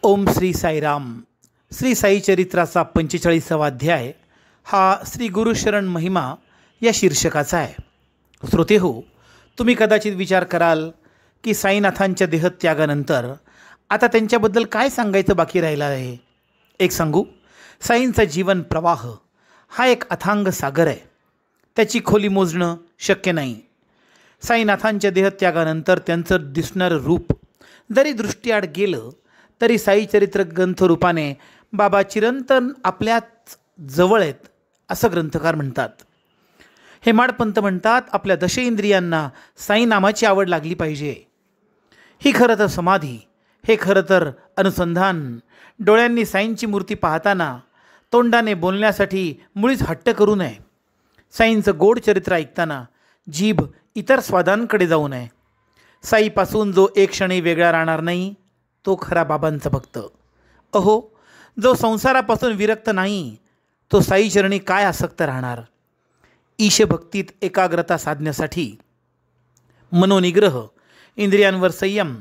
ओम श्री साईराम. श्री साई चरित्राचा 45वा अध्याय हा श्री गुरुशरण महिमा या शीर्षकाचा आहे. श्रोते हो, तुम्ही कदाचित विचार कराल की साईनाथांच्या देहत्यागानंतर आता त्यांच्याबद्दल काय सांगायचं बाकी राहिलं आहे. एक सांगू, साईंचा जीवन प्रवाह हा एक अथांग सागर आहे. त्याची खोली मोजणं शक्य नाही. साईनाथांच्या देहत्यागानंतर त्यांचं दिसणारं रूप जरी दृष्टीआड गेलं तरी साई चरित्र ग्रंथरूपाने बाबा चिरंतन आपल्याच जवळ आहेत असं ग्रंथकार म्हणतात. हेमाडपंत म्हणतात, आपल्या दशेंद्रियांना साई नामाची आवड लागली पाहिजे. ही खरं तर समाधी, हे खरं तर अनुसंधान. डोळ्यांनी साईंची मूर्ती पाहताना तोंडाने बोलण्यासाठी मुळीच हट्ट करू नये. साईंचं गोड चरित्र ऐकताना जीभ इतर स्वादांकडे जाऊ नये. साईपासून जो एक क्षणी वेगळा राहणार नाही तो खरा बाबांचा भक्त. अहो, जो संसारापासून विरक्त नाही तो साईचरणी काय आसक्त राहणार. ईशभक्तीत एकाग्रता साधण्यासाठी मनोनिग्रह, इंद्रियांवर संयम,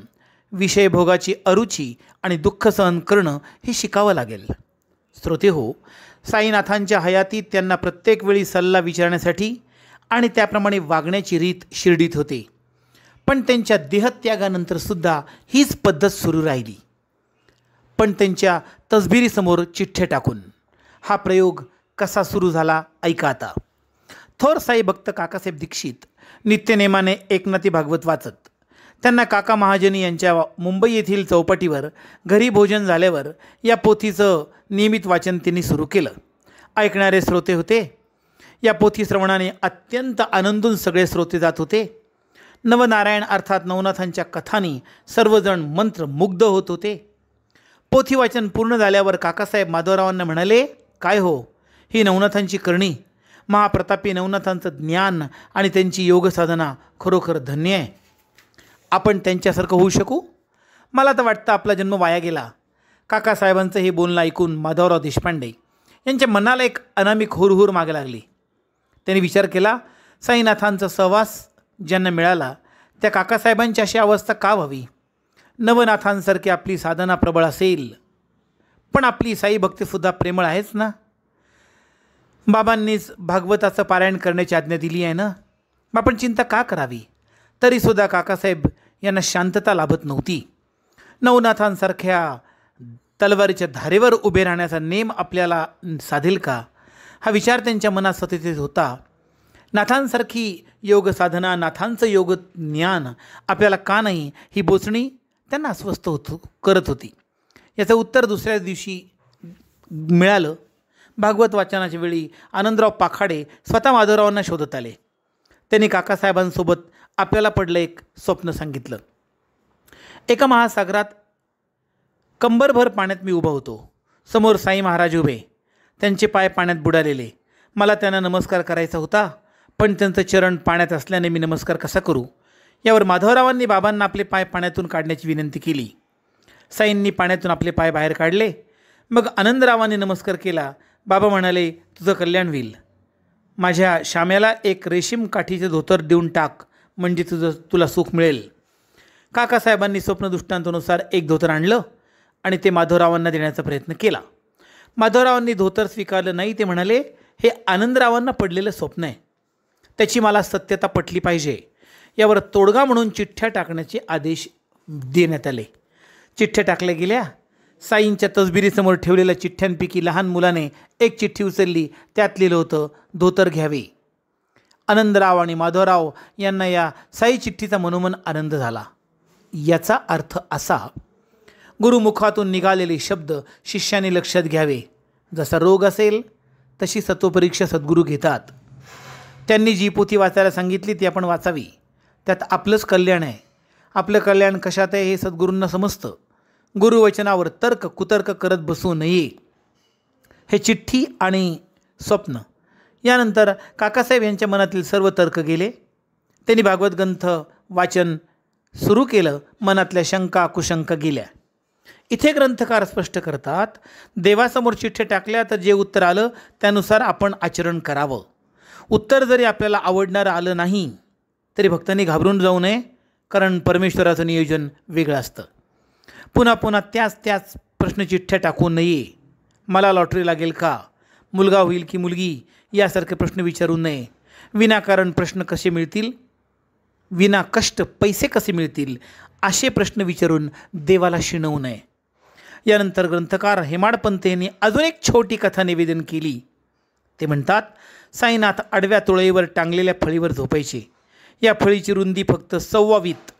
विषयभोगाची अरुची आणि दुःख सहन करणं हे शिकावं लागेल. श्रोते हो, साईनाथांच्या हयातीत त्यांना प्रत्येक वेळी सल्ला विचारण्यासाठी आणि त्याप्रमाणे वागण्याची रीत शिर्डीत होते. पण त्यांच्या देहत्यागानंतर सुद्धा हीच पद्धत सुरू राहिली. पण त्यांच्या तसबिरीसमोर चिठ्ठ्या टाकून. हा प्रयोग कसा सुरू झाला ऐका आता. थोर साई भक्त काकासाहेब दीक्षित नित्यनेमाने एकनाथी भागवत वाचत. त्यांना काका महाजनी यांच्या मुंबई येथील चौपाटीवर घरी भोजन झाल्यावर या पोथीचं नियमित वाचन त्यांनी सुरू केलं. ऐकणारे श्रोते होते. या पोथी श्रवणाने अत्यंत आनंदून सगळे श्रोते जात होते. नवनारायण अर्थात नवनाथांच्या कथांनी सर्वजण मंत्रमुग्ध होत होते. पोथी वाचन पूर्ण झाल्यावर काकासाहेब माधवरावांना म्हणाले, काय हो, ही नवनाथांची करणी, महाप्रतापी नवनाथांचं ज्ञान आणि त्यांची योगसाधना खरोखर धन्य आहे. आपण त्यांच्यासारखं होऊ शकू. मला तर वाटतं आपला जन्म वाया गेला. काकासाहेबांचं हे बोलणं ऐकून माधवराव देशपांडे यांच्या मनाला एक अनामिक हुरहुर मागे लागली. त्यांनी विचार केला, साईनाथांचा सहवास ज्यांना मिळाला त्या काकासाहेबांची अशी अवस्था का व्हावी. नवनाथांसारखी आपली साधना प्रबळ असेल, पण आपली साई भक्तीसुद्धा प्रेमळ आहेच ना. बाबांनीच भागवताचं पारायण करण्याची आज्ञा दिली आहे ना. आपण चिंता का करावी. तरीसुद्धा काकासाहेब यांना शांतता लाभत नव्हती. नवनाथांसारख्या तलवारीच्या धारेवर उभे राहण्याचा नेम आपल्याला साधेल का, हा विचार त्यांच्या मनात सतत होता. नाथांसारखी योग साधना, नाथांचं योग ज्ञान आपल्याला का नाही, ही बोचणी त्यांना अस्वस्थ करत होती. याचं उत्तर दुसऱ्या दिवशी मिळालं. भागवत वाचनाच्या वेळी आनंदराव पाखाडे स्वतः माधवरावांना शोधत आले. त्यांनी काकासाहेबांसोबत आपल्याला पडलं एक स्वप्न सांगितलं. एका महासागरात कंबरभर पाण्यात मी उभा होतो. समोर साई महाराज उभे, त्यांचे पाय पाण्यात बुडालेले. मला त्यांना नमस्कार करायचा होता, पण त्यांचं चरण पाण्यात असल्याने मी नमस्कार कसा करू. यावर माधवरावांनी बाबांना आपले पाय पाण्यातून काढण्याची विनंती केली. साईंनी पाण्यातून आपले पाय बाहेर काढले. मग आनंदरावांनी नमस्कार केला. बाबा म्हणाले, तुझं कल्याण होईल. माझ्या श्याम्याला एक रेशीम काठीचे धोतर देऊन टाक, म्हणजे तुला सुख मिळेल. काकासाहेबांनी स्वप्नदृष्टांतानुसार एक धोतर आणलं आणि ते माधवरावांना देण्याचा प्रयत्न केला. माधवरावांनी धोतर स्वीकारलं नाही. ते म्हणाले, हे आनंदरावांना पडलेलं स्वप्न आहे, त्याची मला सत्यता पटली पाहिजे. यावर तोडगा म्हणून चिठ्ठ्या टाकण्याचे आदेश देण्यात आले. चिठ्ठ्या टाकल्या गेल्या. साईंच्या तसबिरीसमोर ठेवलेल्या चिठ्ठ्यांपैकी लहान मुलाने एक चिठ्ठी उचलली. त्यात लिहिलं होतं, धोतर घ्यावे. आनंदराव आणि माधवराव यांना या साई चिठ्ठीचा मनोमन आनंद झाला. याचा अर्थ असा, गुरुमुखातून निघालेले शब्द शिष्याने लक्षात घ्यावे. जसा रोग असेल तशी सत्वपरीक्षा सद्गुरू घेतात. त्यांनी जी पोथी वाचायला सांगितली ती आपण वाचावी. त्यात आपलंच कल्याण आहे. आपलं कल्याण कशात आहे हे सद्गुरूंना समजतं. गुरुवचनावर तर्क कुतर्क करत बसू नये. हे चिठ्ठी आणि स्वप्न. यानंतर काकासाहेब यांच्या मनातील सर्व तर्क गेले. त्यांनी भागवत ग्रंथ वाचन सुरू केलं. मनातल्या शंका कुशंका गेल्या. इथे ग्रंथकार स्पष्ट करतात, देवासमोर चिठ्ठ्या टाकल्या तर जे उत्तर आलं त्यानुसार आपण आचरण करावं. उत्तर जरी आपल्याला आवडणारं आलं नाही तरी भक्तांनी घाबरून जाऊ नये, कारण परमेश्वराचं नियोजन वेगळं असतं. पुन्हा पुन्हा त्याच प्रश्नचिठ्ठ्या टाकू नये. मला लॉटरी लागेल का, मुलगा होईल की मुलगी, यासारखे प्रश्न विचारू नये. विनाकारण प्रश्न कसे मिळतील, विना कष्ट पैसे कसे मिळतील, असे प्रश्न विचारून देवाला शिणवू नये. यानंतर ग्रंथकार हेमाडपंत यांनी अजून एक छोटी कथा निवेदन केली. ते म्हणतात, साईनाथ आडव्या तुळईवर टांगलेल्या फळीवर झोपायचे. या फळीची रुंदी फक्त 1.25 फूट.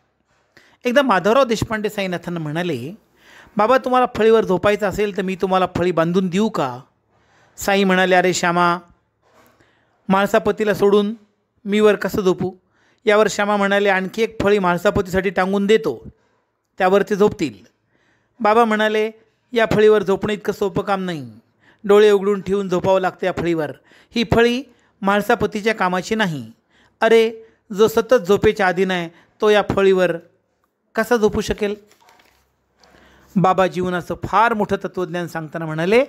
एकदा माधवराव देशपांडे साईनाथांना म्हणाले, बाबा तुम्हाला फळीवर झोपायचं असेल तर मी तुम्हाला फळी बांधून देऊ का? साई म्हणाले, अरे श्यामा, म्हाळसापतीला सोडून मी वर कसं झोपू? यावर श्यामा म्हणाले, आणखी एक फळी म्हाळसापतीसाठी टांगून देतो, त्यावर ते झोपतील. बाबा म्हणाले, या फळीवर झोपणं इतकं सोपं काम नाही. डोळे उघडून ठेवून झोपावं लागतं या फळीवर. ही फळी म्हाळसापतीच्या कामाची नाही. अरे जो सतत झोपेच्या आधीन आहे तो या फळीवर कसा झोपू शकेल? बाबा जीवनाचं फार मोठं तत्त्वज्ञान सांगताना म्हणाले,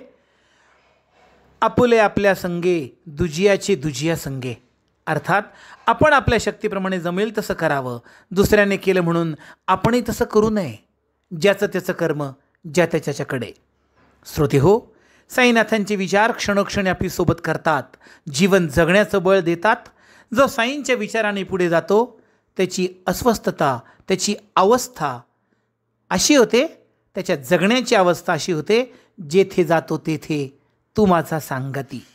आपुले आपल्या संगे दुजियाचे दुजिया संगे. अर्थात आपण आपल्या शक्तीप्रमाणे जमेल तसं करावं. दुसऱ्याने केलं म्हणून आपणही तसं करू नये. ज्याचं त्याचं कर्म ज्या त्याच्याकडे. श्रोते हो, साईनाथांचे विचार क्षणोक्षणी आपली सोबत करतात, जीवन जगण्याचं बळ देतात. जो साईंच्या विचाराने पुढे जातो त्याची अस्वस्थता, त्याची अवस्था अशी होते, त्याच्या जगण्याची अवस्था अशी होते, जेथे जातो तेथे तू माझा सांगती.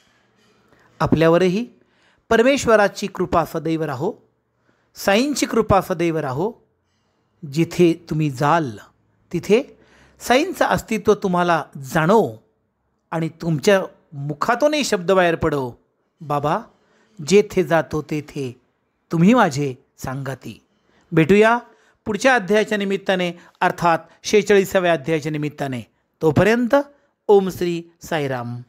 आपल्यावरही परमेश्वराची कृपा सदैव राहो, साईंची कृपा सदैव राहो. जिथे तुम्ही जाल तिथे साईंचं अस्तित्व तुम्हाला जाणो आणि तुमच्या मुखातूनही शब्द बाहेर पडो, बाबा जेथे जातो तेथे तुम्ही माझे सांगती. भेटूया पुढच्या अध्यायाच्या निमित्ताने, अर्थात 46व्या अध्यायाच्या निमित्ताने. तोपर्यंत ओम श्री साईराम.